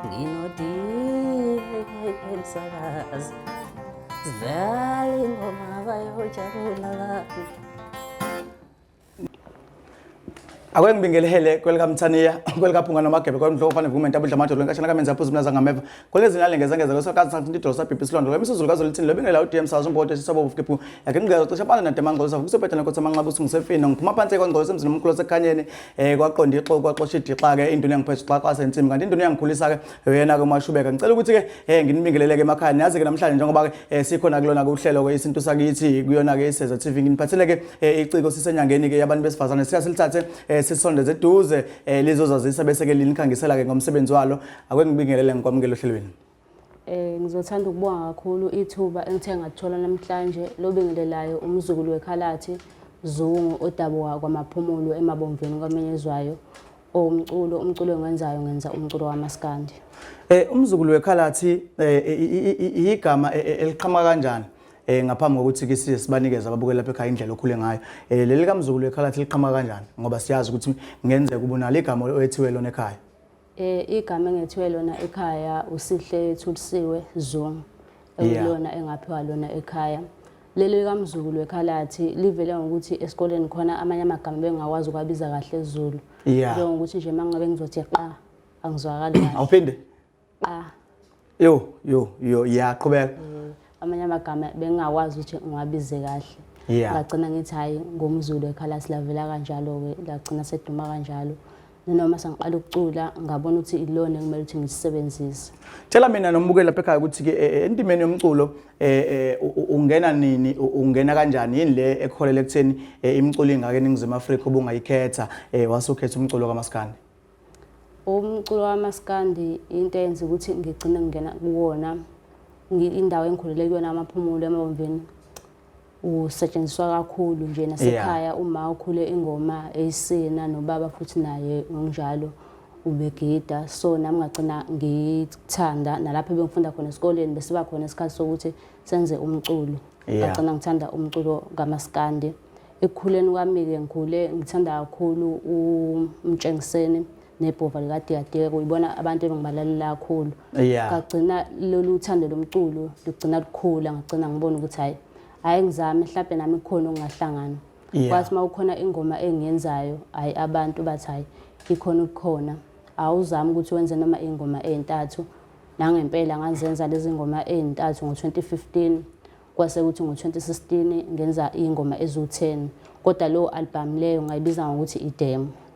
Nginodimsakazi sidlala ingoma bayojabula. Akwengibingelele kwelikamthaniya kwelikaphunga nomagebe kwemhlo ofane movement abudla amadodo nkashana kamenza phuzu mnaza ngameva kolezingale ngezangeza kwesakazi santi idolo sabhibhi silondolo emisuzulu kazolithini lobingela udm sazo mbodo sisabo ufikepu yakhe ngicela cisha bana nademango savu kusebhetana nkosi amanqaba usingusefina ngiphuma phansi kwangqolo semzini umkhulu sekhanyeni kwaqonda ixoxo kwaqosha idixa ke induna yangiphethe xa sentimi kanti induna yangikhulisa ke yena ke mashubeka ngicela ukuthi ke nginibingelele ke emakhaya yazi ke namhlanje njengoba ke sikhona kulona ke uhlelo ke isintu sakithi kuyona ke iseza TV nginiphathele ke iciko sisenyangeni ke yabantu besifazane siyasilithathe sisondeze eduze lizozazisa bese ke linikhangisela ke ngomsebenzi walo akwengibingelele ngikwamukela ohlelweni. Ngizothanda ukubonga kakhulu ithuba engithe ngathola namhlanje lobingelelayo umzukulu wekhaladi Zungu odabuka kwamaphumulo emabomveni kwamenyezwayo umculo engenzayo ngenza umculo wamaskandi. Umzukulu wekhaladi igama eliqhamuka kanjani ngaphambi kokuthi ke sibanikeze ababukeli lapha ekhaya indlela okhule ngayo leli kamzukulu wekhaladi liqhamuka kanjani ngoba siyazi ukuthi ngenzeka ubunalo igama oyethiwe lona ekhaya. Igama engethiwe lona ekhaya uSihle Thulisiwe Zungu elona engaphiwa lona ekhaya. Leli kamzukulu wekhaladi livele ngokuthi esikoleni khona amanye amagama bengakwazi ukwabiza kahle esiZulu. Njengokuthi nje mangabe ngizothi qa angizwakali kahle. Awuphinde? Yo yaqhubeka. Amanye amagama bengakwazi ukuthi ungabize kahle. Ngagcina ngithi hayi ngomzulu wekhaladi lavela kanjalo ke lagcina seduma kanjalo. Noma sangiqala ukucula ngabona ukuthi ilona ekumele ukuthi ngisebenzise. Tshela mina nombukeli lapha ekhaya ukuthi ke endimeni yomculo ungena nini ungena kanjani yini le ekholele ekutheni imculo ingake eNingizimu Afrika obungayikhetha wasukhetha umculo kaMaskandi. Umculo wamaskandi into eyenza ukuthi ngigcine ngena kuwona indawo engikhulele kuyona amaphumulo emabomveni usetshenziswa kakhulu nje nasekhaya uma ukhule ingoma eyisina nobaba futhi naye ngonjalo ubegida so nami ngagcina ngithanda nalapho bengifunda khona esikoleni bese ba khona isikhathi sokuthi senze umculo ngagcina ngithanda umculo kaMaskandi. Ekukhuleni kwami ke ngikhule ngithanda kakhulu umtshengiseni nebhova likadiyadike kuyibona abantu ebengibalalela kakhulu. Ngagcina lolu thando lomculo ligcina likhula ngagcina ngibona ukuthi hayi ngizame mhlawumbe nami khona ongahlangana. Kwathi mawukhona ingoma engiyenzayo hayi abantu bathi hayi ikhona ukukhona awuzami ukuthi wenze noma ingoma ezintathu nangempela nganzenza lezi ngoma ezintathu ngo2015 kwase ukuthi ngo2016 ngenza ingoma ezu10 kodwa lo album leyo ngayibiza ngokuthi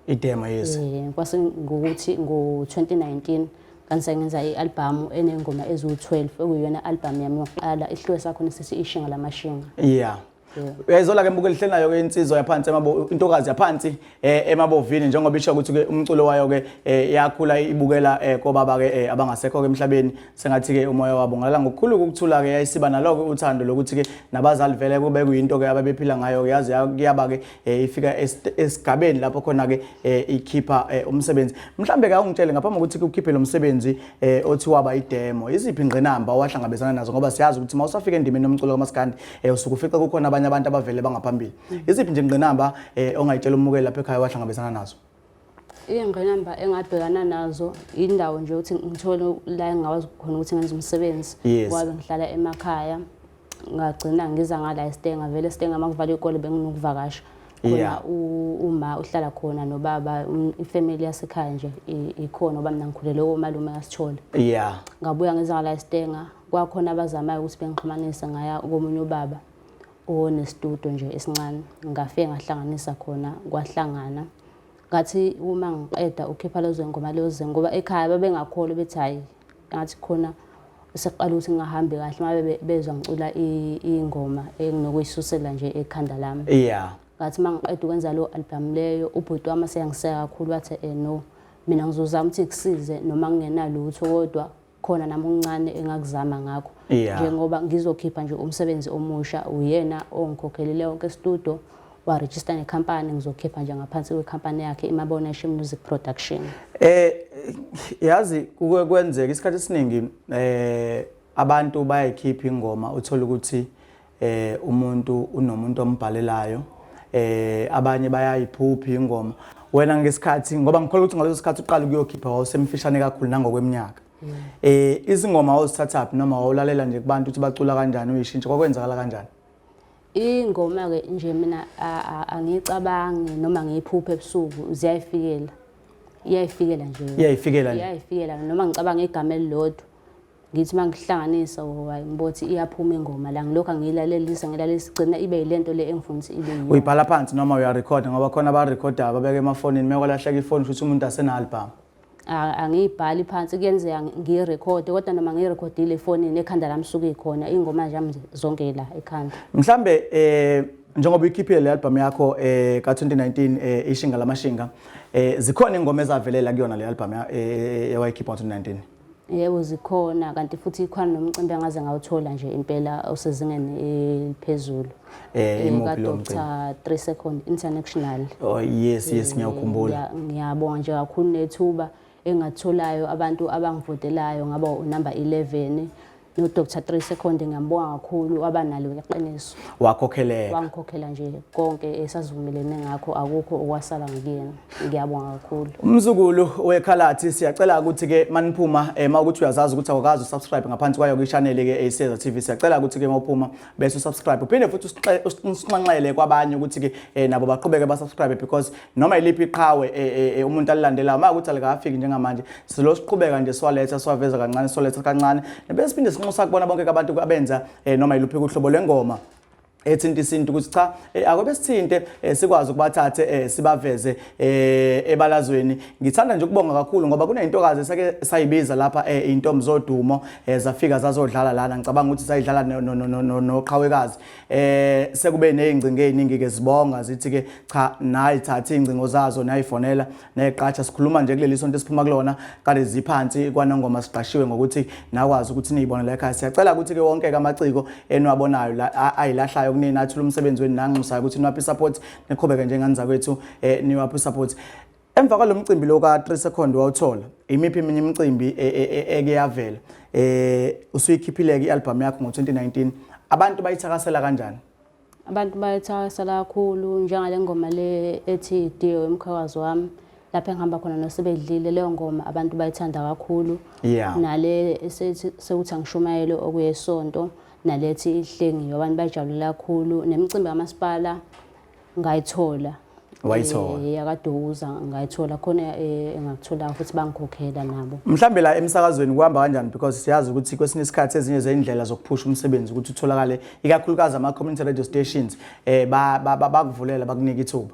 idemo yes kwase ngokuthi ngo2019 kanti ngenza ialbum enengoma ezu12 ekuyona album yami yokuqala ihlwe sakhona sithi ishinga lamashinga. Uyayizola ke mbukeli hlenayo ke insizwa yaphansi intokazi yaphansi emabovini njengoba isho ukuthi ke umculo wayo ke yakhula ibukela kobaba ke abangasekho ke emhlabeni sengathi ke umoya wabo ngalala ngokukhulu ukuthula ke yayisiba naloko uthando lokuthi ke nabazali vele kube kuyinto ke ababephila ngayo yazi kuyaba ke ifika esigabeni lapho khona ke ikhipha umsebenzi. Mhlambe ke ungitshele ngaphambi ukuthi ukhiphe lo msebenzi othi waba idemo iziphi ingqinamba owahlangabezana nazo ngoba siyazi ukuthi mawusafika endimeni yomculo kaMaskandi usuke ufica kukhona abantu abavele bangaphambili iziphi nje ingqinamba ongayitshela umukeli lapha ekhaya wahlangabezana nazo. Ingqinamba engabhekana nazo indawo nje ukuthi ngithole la engakwazi khona ukuthi ngenze umsebenzi kwabe ngihlala emakhaya ngagcina ngiza ngala eStenga vele eStenga makuvala ikole benginokuvakasha khona uma uhlala khona nobaba ifamily yasekhaya nje ikhona oba mina ngikhulele komalume kaSithole. Ngabuya ngiza ngala eStenga kwakhona abazamayo ukuthi bengixhumanise ngaya komunye ubaba onestudio nje esincane ngafike ngahlanganisa khona kwahlangana ngathi uma ngiqeda ukhipha lezo ngoma lezo ngoba ekhaya babengakholwa bethi hayi ngathi khona useqala ukuthi ngihambe kahle mabe bezwa ngicula ingoma enginokuyisusela nje ekhanda lami. Ngathi mangiqeda ukwenza lo album leyo ubhuti wami seyangiseka kakhulu wathi no mina ngizozama ukuthi ngisize noma ngingenalutho kodwa khona nami uncane engakuzama ngakho njengoba ngizokhipha nje umsebenzi omusha uyena ongikhokhelile yonke studio wa register necompany ngizokhipha nje ngaphansi kwecompany yakhe iMaboneshe Music Production. Yazi kuke kwenzeka isikhathi esiningi abantu bayayikhipha ingoma uthola ukuthi umuntu unomuntu ombhalelayo abanye bayayiphupha ingoma wena ngesikhathi ngoba ngikholwa ukuthi ngaleso sikhathi uqala ukuyokhipha wasemfishane kakhulu nangokweminyaka Izingoma ozithatha noma awulalela nje kubantu ukuthi bacula kanjani uyishintsha kwakwenzakala kanjani? Ingoma ke nje mina angicabangi noma ngiyiphuphe ebusuku ziyayifikela. Iyayifikela nje. Iyayifikela noma ngicabanga igama elilodwa. Ngithi mangihlanganisa ngimbothi iyaphuma ingoma la ngilokho ngiyilalelisa igcina ibe yilento le engifuna ukuthi ibe yiyo. Uyibhala phansi noma uyarecorda ngoba khona abarecorda babeke emafonini mekwalahleka ifoni futhi umuntu asena album. Angiyibhali phansi kuyenzeka ngiyirekhode kodwa noma ngiyirekhodile efonini ekhanda lami suke ikhona ingoma zami zonke la ekhanda. Mhlambe njengoba uyikhiphile le album yakho ka 2019 ishinga lamashinga zikhona ingoma ezavelela kuyona le album yawayikhipha ngo 2019? Yebo zikhona kanti futhi ikhona nomcimbi angaze ngawuthola nje impela osezingeni eliphezulu. Imuphi lo Dr. 3 Second International. Oh yes ngiyakhumbula. Ngiyabonga nje kakhulu nethuba engatholayo abantu abangivotelayo ngaba number 11 no Dr. 3 Second ngiyambonga kakhulu abanalo iqiniso. Wakhokheleka. Wangikhokhela nje konke esazivumelene ngakho akukho okwasala ngiyena. Ngiyabonga kakhulu. Mzukulu wekhaladi siyacela ukuthi ke maniphuma mawukuthi uyazazi ukuthi awukazi usubscribe ngaphansi kwayo kwi-channel ke ISINTU TV siyacela ukuthi ke mawuphuma bese usubscribe uphinde futhi usinxanxele kwabanye ukuthi ke nabo baqhubeke basubscribe because noma iliphi iqhawe umuntu alilandelayo makuthi alikafiki njengamanje silo siqhubeka nje siwaletha siwaveza kancane siwaletha kancane bese siphinde sinxusa kubona bonke abantu abenza noma iluphi uhlobo lwengoma ethinta isintu ukuthi cha akobe sithinte sikwazi ukubathathe sibaveze ebalazweni. Ngithanda nje ukubonga kakhulu ngoba kuneyintokazi esake sayibiza lapha intombi zodumo zafika zazodlala lana ngicabanga ukuthi sayidlala noqhawekazi sekube nezingcingo eziningi ke sibonga zithi ke cha nayithatha ingcingo zazo nayifonela neqatsha sikhuluma nje kuleli sonto esiphuma kulona kade ziphansi kwanongoma siqashiwe ngokuthi nakwazi ukuthi niyibone la ekhaya. Siyacela ukuthi ke wonke amaciko eniwabonayo la ayilahlayo kunina athula umsebenzi wenu nangimusayo ukuthi niwaphi support niqhubeke njengani zakwethu niwaphi support. Emva kwalo mcimbi lo ka 3 Second wawuthola imiphi eminye imicimbi ekeyavela usuyikhiphileke ialbum yakho ngo 2019 abantu bayithakasela kanjani? Abantu bayithakasela kakhulu njengale ngoma le ethi Dio emkhwazo wami lapha engihamba khona nosebedlile leyo ngoma abantu bayithanda kakhulu. Nale esethi sekuthi angishumayele okuyesonto nalethi ihlengi abantu bajabulela kakhulu nemicimbi kamasipala ngayithola. Wayithola yakaduza ngayithola khona engakuthola futhi bangikhokhela nabo. Mhlambe la emsakazweni kuhamba kanjani because siyazi ukuthi kwesinye isikhathi ezinye zeindlela zokuphusha umsebenzi ukuthi utholakale ikakhulukazi ama community radio stations bakuvulela bakunika ithuba.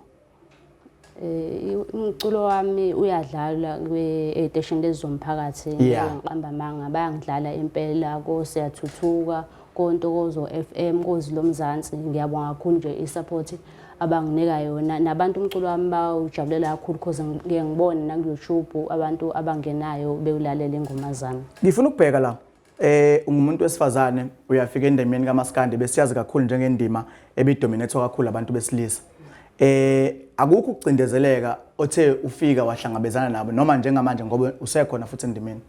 Umculo wami uyadlala kwe-station lezomphakathi ngiqamba amanga bayangidlala impela ko siyathuthuka kontokozo FM kozilo mzansi ngiyabonga kakhulu nje isupport abanginika yona nabantu umculo wami bawujabulela kakhulu because ngiyengibona na ku YouTube abantu abangenayo bewulalela ingoma zami. Ngifuna ukubheka la ungumuntu wesifazane uyafika endemeni kaMaskandi besiyazi kakhulu njengendima ebidominate kakhulu abantu besilisa. Akukho ukucindezeleka othe ufika wahlangabezana nabo noma njengamanje ngoba usekhona futhi endimeni.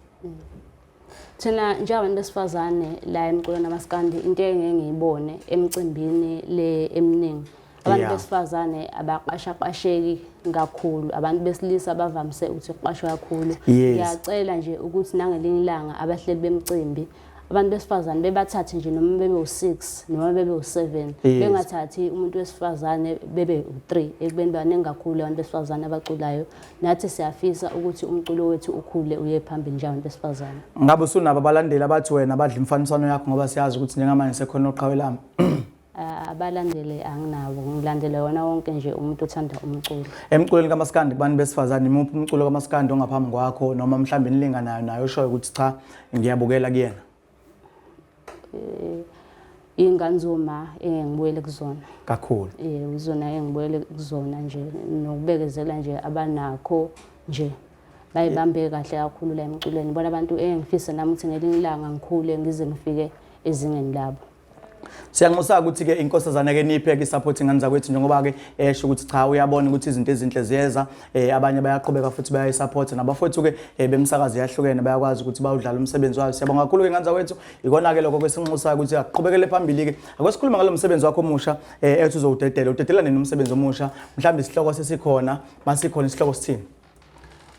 Thina njengabantu besifazane la emculweni kaMaskandi into engiyibone emcimbini le eminingi abantu besifazane abaqashaqasheki kakhulu abantu besilisa bavamise ukuthi qashwe kakhulu. Ngiyacela nje ukuthi nangelinye ilanga abahleli bemcimbi abantu besifazane bebathathe nje noma bebe u6 noma bebe u7 bengathathi umuntu wesifazane bebe u3 ekubeni baningi kakhulu abantu besifazane abaculayo nathi siyafisa ukuthi umculo wethu ukhule uye phambili njengabantu besifazane. Ngabe usunabo abalandeli abathi wena badla imfaniswano yakho ngoba siyazi ukuthi njengamanje sekhona oqhawelami? Abalandeli anginabo ngilandela wona wonke nje umuntu othanda umculo. Emculweni kaMaskandi kubantu besifazane imuphi umculo kaMaskandi ongaphambi kwakho noma mhlambe nilinganayo nayo oshoyo ukuthi cha ngiyabukela kuyena? Inganzuma engibuyele kuzona kakhulu uzona engibuyele kuzona nje nokubekezela nje abanakho nje bayibambe kahle kakhulu la emculweni bona abantu engifisa nami ukuthi ngelinye ilanga ngikhule ngize ngifike ezingeni labo. Siyanxusa ukuthi ke inkosazana ke nipheke isupport ingane zakwethu njengoba ke esho ukuthi cha uyabona ukuthi izinto ezinhle ziyeza abanye bayaqhubeka futhi bayayisupport nabafowethu ke bemsakazi yahlukene bayakwazi ukuthi bawudlala umsebenzi wabo. Siyabonga kakhulu ke ingane zakwethu ikona ke lokho kwesinxusa ukuthi aqhubekele phambili ke akwesikhuluma ngalo msebenzi wakho omusha ethi uzowudedela udedela nini umsebenzi omusha mhlawumbe isihloko sesikhona masikhona isihloko sithini?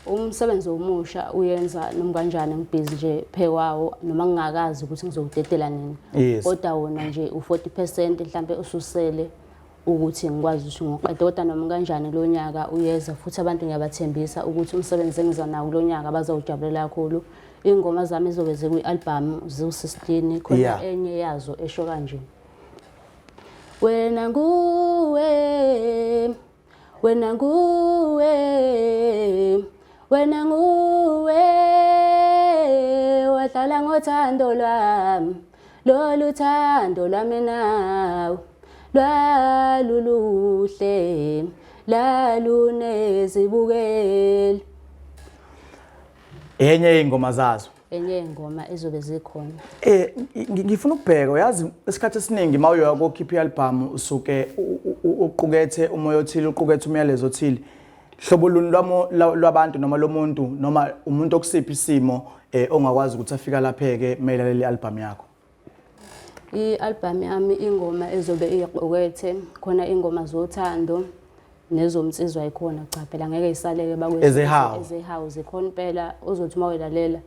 Umsebenzi omusha uyenza noma kanjani ngibhizi nje phewawo noma ngingakazi ukuthi ngizowudedela nini. Kodwa wona nje u40% mhlambe ususele ukuthi ngikwazi ukuthi ngoqeda kodwa noma kanjani lo nyaka uyeza futhi abantu ngiyabathembisa ukuthi umsebenzi engiza nawo lo nyaka bazawujabulela kakhulu. Ingoma zami ezobeze kwi-album ziwu16 khona enye yazo esho kanje. Wena nguwe wena nguwe wahlala ngothando lwami lolu thando lwami nawe lwaluluhle lalunezibukeli. Enye ingoma zazo. Enye ingoma ezobe zikhona. Ngifuna ukubheka uyazi isikhathi esiningi mawuyoya ko keep album usuke uqukethe umoya othile uqukethe umyalezo othile. Hlobo luni lwabantu noma lomuntu noma umuntu okusiphi isimo ongakwazi ukuthi afika lapheke mayelana le album yakho. I-album yami ingoma ezobe iqukethe khona ingoma zothando nezomsizwa ikhona cha phela ngeke isaleke bakwethu ezehawu zikhona impela ozothi mawelalela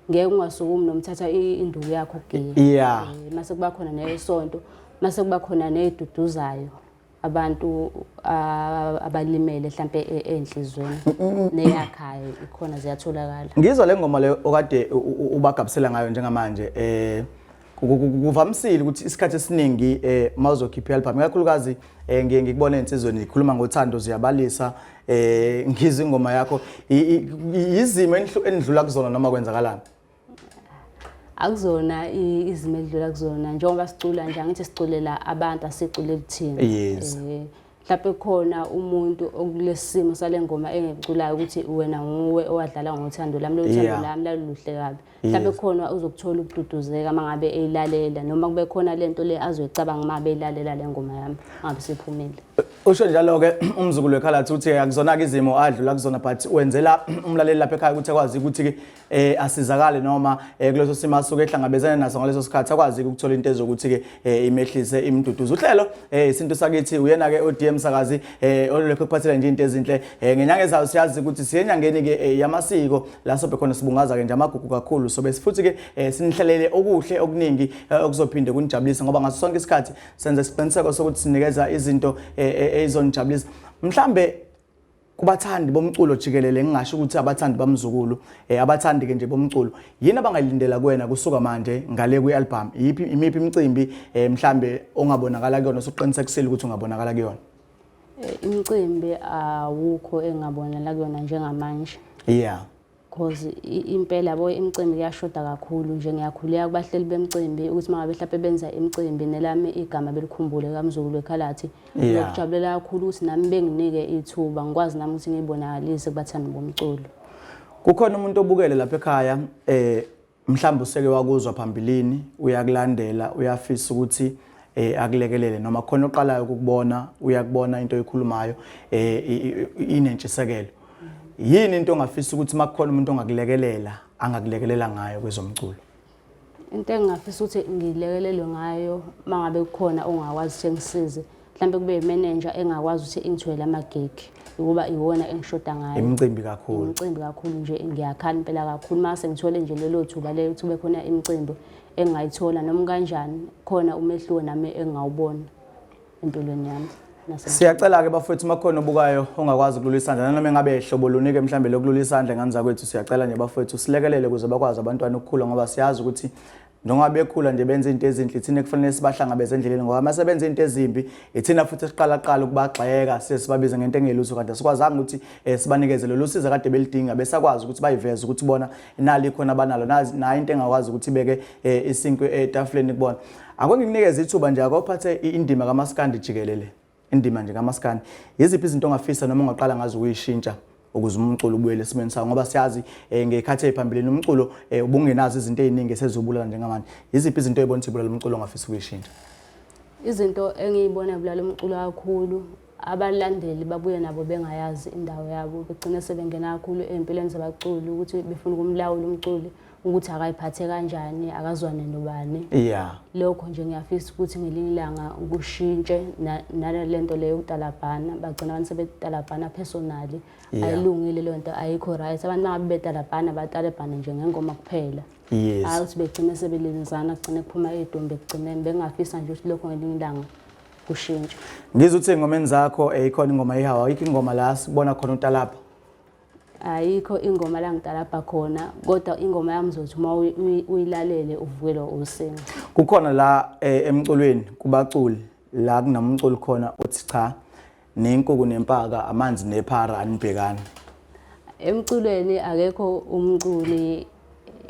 ngeke ungasukumi nomthatha induku yakho kugiya. Mase kuba khona nesonto mase kuba khona neduduzayo abantu abalimele mhlambe enhlizweni neyakhayo ikhona ziyatholakala. Ngizwa le ngoma le okade ubagabisela ngayo njengamanje kuvamisile ukuthi isikhathi esiningi mawuzokhipha album kakhulukazi ngiye ngikubona insizweni ikhuluma ngothando ziyabalisa ngizwe ingoma yakho izimo endlula kuzona noma kwenzakalana. Akuzona izimo edlula kuzona njengoba sicula nje angithi siculela abantu asicule kuthina. Mhlawumbe khona umuntu okulesimo sale ngoma engiculayo ukuthi wena nguwe owadlala ngothando lami lothando lami laluluhle kabi. Mhlawumbe khona uzokuthola ukududuzeka mangabe eyilalela noma kube khona lento le azoyicabanga mabe eyilalela le ngoma yami ngabe siphumile. Usho njalo ke umzukulu wekhaladi uthi akuzona ke izimo adlula kuzona but wenzela umlaleli lapha ekhaya ukuthi akwazi ukuthi ke asizakale noma kuleso simo asuke ehlangabezana naso ngaleso sikhathi akwazi ukuthola into ezokuthi ke imehlise imduduzo. Uhlelo isintu sakithi uyena ke ODM Sakazi olulekho kuphathela nje into ezinhle ngenyanga ezayo siyazi ukuthi siyenyangeni ke yamasiko la sobe khona sibungaza ke nje amagugu kakhulu sobe futhi ke sinihlelele okuhle okuningi okuzophinde kunijabulisa ngoba ngaso sonke isikhathi senze isiqiniseko sokuthi sinikeza izinto ezonijabulisa. Mhlambe kubathandi bomculo jikelele ngingasho ukuthi abathandi bamzukulu abathandi ke nje bomculo yini abangayilindela kuwena kusuka manje ngale kwi-album imiphi imicimbi mhlambe ongabonakala kuyona sokuqinisekisile ukuthi ungabonakala kuyona. Imicimbi awukho engabonakala kuyona njengamanje. Because impela boy imicimbi iyashoda kakhulu nje ngiyakhuleka kubahleli bemicimbi ukuthi mangabe mhlawumbe benza imicimbi nelami igama belikhumbule kamzukulu wekhaladi ngokujabulela kakhulu ukuthi nami benginike ithuba ngikwazi nami ukuthi ngibonakalise kubathandi bomculo. Kukhona umuntu obukele lapha ekhaya mhlawumbe useke wakuzwa phambilini uyakulandela uyafisa ukuthi akulekelele noma khona oqalayo ukubona uyakubona into oyikhulumayo inentshisekelo. Yini into ongafisa ukuthi makukhona umuntu ongakulekelela angakulekelela ngayo kwezomculo? Into engingafisa ukuthi ngilekelelwe ngayo mangabe kukhona ongakwazi ukuthi ngisize mhlambe kube imanager engakwazi ukuthi ingithwele amagig ukuba iwona engishoda ngayo. Imicimbi kakhulu. Imicimbi kakhulu nje ngiyakhala impela kakhulu mase ngithole nje lelo thuba le ukuthi khona imicimbi engayithola noma kanjani khona umehluko nami engawubona empilweni yami. Siyacela ke bafowethu makhona obukayo ongakwazi ukulula isandla noma engabe ehlobo lunike mhlambe lokulula isandla ngani kwethu siyacela nje bafowethu silekelele ukuze bakwazi abantwana ukukhula ngoba siyazi ukuthi njengoba bekhula nje benza into ezinhle thina kufanele sibahlangabeze endleleni ngoba mase benza into ezimbi ithina futhi siqala ukubagxeka sibabize ngento engelutho kanti sikwazanga ukuthi sibanikeze lolu siza kade belidinga besakwazi ukuthi bayiveze ukuthi bona inali ikhona banalo na into engakwazi ukuthi ibeke isinkwe etafuleni kubona. Ake ngikunikeze ithuba nje akophathe indima kaMaskandi jikelele. Indima nje kaMaskandi yiziphi izinto ongafisa noma ungaqala ngazo ukuyishintsha ukuze umculo ubuyele esimeni sawo ngoba siyazi ngekhathi ephambili nomculo ubungenazo izinto eziningi esezobulala njengamanje yiziphi izinto ezibona ukuthi ibulala umculo ongafisa ukuyishintsha? Izinto engiyibona ibulala umculo kakhulu abalandeli babuye nabo bengayazi indawo yabo begcina sebengena kakhulu empilweni zabaculi ukuthi befuna ukumlawula umculo ukuthi akayiphathe kanjani akazwane nobani yeah lokho nje ngiyafisa ukuthi ngelinye ilanga kushintshe nalento leyo utalabhana bagcina abantu sebetalabhana personally ayilungile lento ayikho right abantu bangabe betalabhana batalabhana nje ngengoma kuphela yes hayi ukuthi begcine sebelizana kugcine kuphuma idombe ekugcineni bengafisa nje ukuthi lokho ngelinye ilanga kushintshe. Ngizwe ukuthi engomeni zakho ikhona ingoma eyihawa ayikho ingoma la sibona khona utalapha ayikho ingoma la ngitalapha khona kodwa ingoma yami zothi uma uyilalele uvukelo usinga kukhona la emculweni kubaculi la kunamculi khona uthi cha nenkukhu nempaka amanzi nephara anibhekana emculweni akekho umculi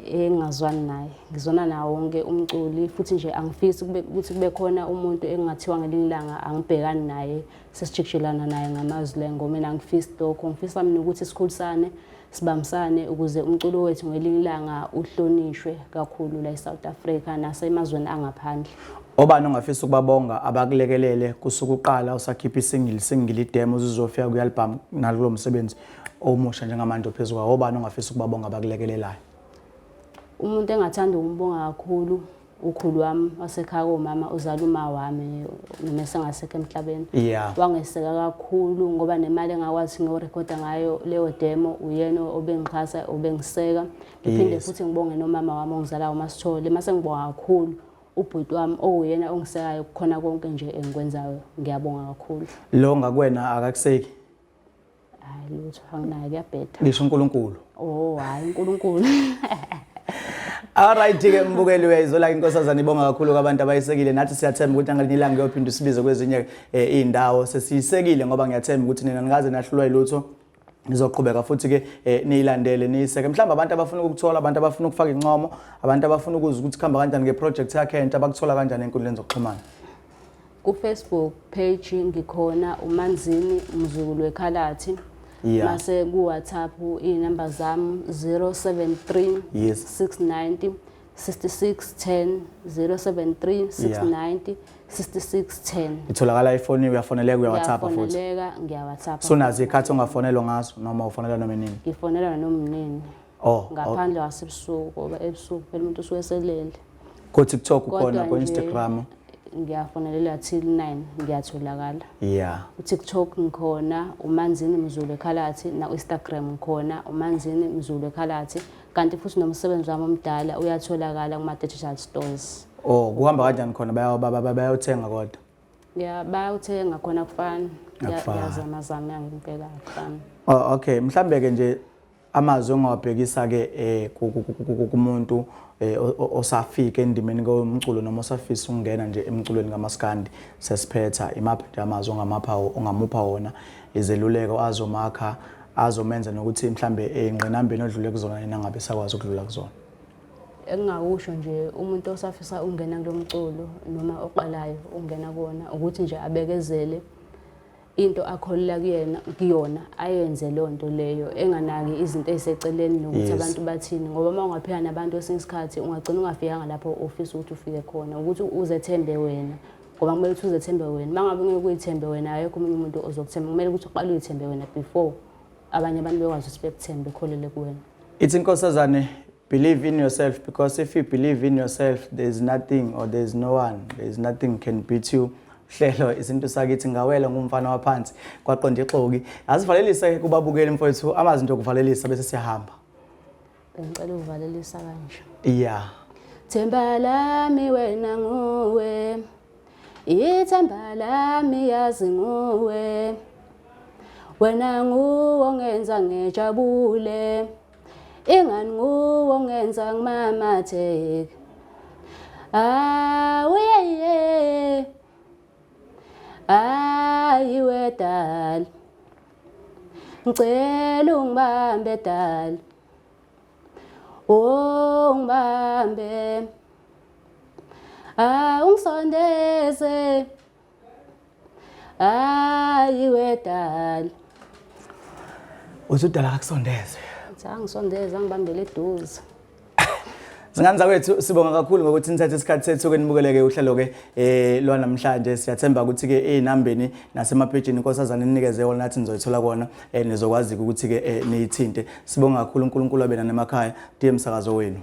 engazwani naye ngizona nawo wonke umculi futhi nje angifisi ukuthi kube khona umuntu engathiwa ngelinye ilanga angibhekani naye sesijikshelana naye ngamazwi lengoma mina angifisi lokho ngifisa mina ukuthi sikhulisane sibambisane ukuze umculo wethu ngelinye ilanga uhlonishwe kakhulu la eSouth Africa nasemazweni angaphandle. Obani ongafisa ukubabonga abakulekelele kusuka uqala usakhipha isingili demo uzofika kualbum nalo msebenzi omusha njengamanje ophezulu kwa obani ongafisa ukubabonga abakulekelelayo? Umuntu engathanda ukumbonga kakhulu ukhulu wami wasekhaya komama uzaluma wami noma sengasekho emhlabeni wangeseka kakhulu ngoba nemali engakwazi ngiyorekhoda ngayo leyo demo uyena obengikhasa obengiseka ngiphinde futhi ngibonge nomama wami ongizalayo uMasithole mase ngibonga kakhulu ubhuti wami oyena ongisekayo khona konke nje engikwenzayo ngiyabonga kakhulu. Lo ngakwena akakuseki? Hayi lutho anginayo kuyabheda. Ngisho uNkulunkulu. Oh hayi uNkulunkulu. Alright ke mbukeli uyayizola inkosazana ibonga kakhulu kwabantu abayisekile nathi siyathemba ukuthi angalinye ilanga ngiyophinda usibize kwezinye indawo sesiyisekile ngoba ngiyathemba ukuthi nina nikaze nahlulwa ilutho nizoqhubeka futhi ke niyilandele niyiseke mhlawumbe abantu abafuna ukuthola abantu abafuna ukufaka incomo abantu abafuna ukuzwa ukuthi khamba kanjani ngeproject yakhe enta bakuthola kanjani enkundleni zokuxhumana. Ku Facebook page ngikhona uManzini mzukulu wekhaladi. Mase ku WhatsApp inamba zami 073 690 6610 073 690 6610. Itholakala iphone uyafoneleka kuya WhatsApp futhi. Uyafoneleka ngiya WhatsApp. So nazi ikhathi ongafonelwa ngazo noma ufonela noma nini? Ngifonela noma nini. Ngaphandle wasebusuku ngoba ebusuku phela umuntu usuke selele. Ku TikTok ukhona ku Instagram. Ngiyafonelela till 9 ngiyatholakala. Ku TikTok ngikhona uManzini mzukulu wekhaladi na Instagram ngikhona uManzini mzukulu wekhaladi kanti futhi nomsebenzi wami omdala uyatholakala kuma digital stores. Kuhamba kanjani khona bayawuthenga kodwa? Bayawuthenga khona kufana. Yazama zama ngempela kufana. Okay mhlambe ke nje amazwi ongawabhekisa ke kumuntu osafika endimeni komculo noma osafisa ukungena nje emculweni kaMaskandi sesiphetha imaphi amazwi ongamupha wona izeluleko azomakha azomenza nokuthi mhlambe ingqinambeni odlule kuzona nina ngabe sakwazi ukudlula kuzona. Engingakusho nje umuntu osafisa ukungena kulomculo noma oqalayo ungena kuona ukuthi nje abekezele into akholela kuyona ayenze lonto leyo enganaki izinto eziseceleni nokuthi abantu bathini ngoba mawungaphika nabantu esingisikhathi ungagcina ungafikanga lapho office ukuthi ufike khona ukuthi uzethembe wena ngoba kumele ukuthi uzethembe wena mangabe ngeke uyithembe wena ayekho umunye umuntu ozokuthemba kumele ukuthi uqale uyithembe wena before abanye abantu bekwazi ukuthi bekuthembe kholele kuwena. It's inkosazane believe in yourself because if you believe in yourself there's nothing or there's no one there's nothing can beat you. Hlelo izinto sakithi ngawela ngumfana waphansi kwaqonda ixoki asivalelise kubabukeli mfowethu amazinto okuvalelisa bese siyahamba. Bengicela uvalelisa kanje. Themba lami wena nguwe ithemba lami yazi nguwe wena nguwe ongenza ngejabule ingani nguwe ongenza ngimamatheke uye ayiwe dal ngicela ungibambe dal ungibambe ungisondeze ayiwe dal uzudala akusondeze angisondeze angibambele eduze. Zingane zakwethu sibonga kakhulu ngokuthi nithathe isikhathi sethu ukunibukeleke uhlelo ke lwa namhlanje siyathemba ukuthi ke einambeni nasemapagini inkosazana inikeze yona nathi nizoyithola kona nizokwazi ukuthi ke niyithinte. Sibonga kakhulu uNkulunkulu abena nemakhaya diye umsakazo wenu.